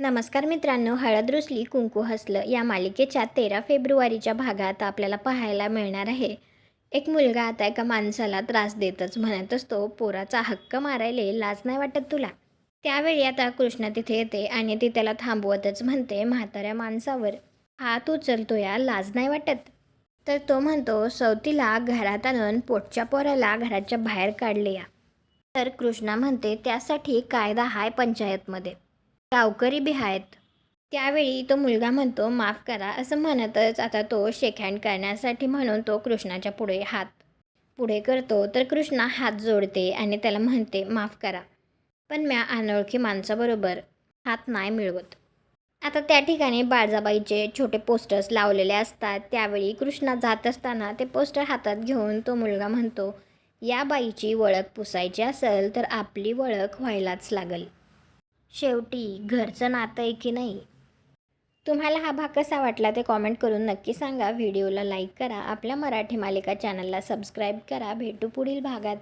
नमस्कार मित्रांनो, हळद रुसली कुंकू हसलं या मालिकेच्या 13 फेब्रुवारीच्या भागात आपल्याला पाहायला मिळणार आहे. एक मुलगा आता एका माणसाला त्रास देतच म्हणत असतो, पोराचा हक्क मारायला लाज नाही वाटत तुला. त्यावेळी आता कृष्णा तिथे येते आणि ती त्याला थांबवतच म्हणते, म्हाताऱ्या माणसावर हात उचलतो या, लाज नाही वाटत. तर तो म्हणतो, सवतीला घरात आणून पोटच्या पोराला घराच्या बाहेर काढले या. तर कृष्णा म्हणते, त्यासाठी कायदा हाय पंचायतमध्ये, गावकरी बी आहेत. त्यावेळी तो मुलगा म्हणतो, माफ करा असं म्हणतच आता तो शेक हँड करण्यासाठी म्हणून तो कृष्णाच्या पुढे हात पुढे करतो. तर कृष्णा हात जोडते आणि त्याला म्हणते, माफ करा पण म्या अनोळखी माणसाबरोबर हात नाही मिळवत. आता त्या ठिकाणी बाळजाबाईचे छोटे पोस्टर्स लावलेले असतात. त्यावेळी कृष्णा जात असताना ते पोस्टर हातात घेऊन तो मुलगा म्हणतो, या बाईची ओळख पुसायची असेल तर आपली ओळख व्हायलाच लागल. शेवटी घरचं नातं आहे की नाही. तुम्हाला हा भाग कसा वाटला ते कॉमेंट करून नक्की सांगा. व्हिडिओला लाईक करा. आपल्या मराठी मालिका चॅनलला सबस्क्राईब करा. भेटू पुढील भागात.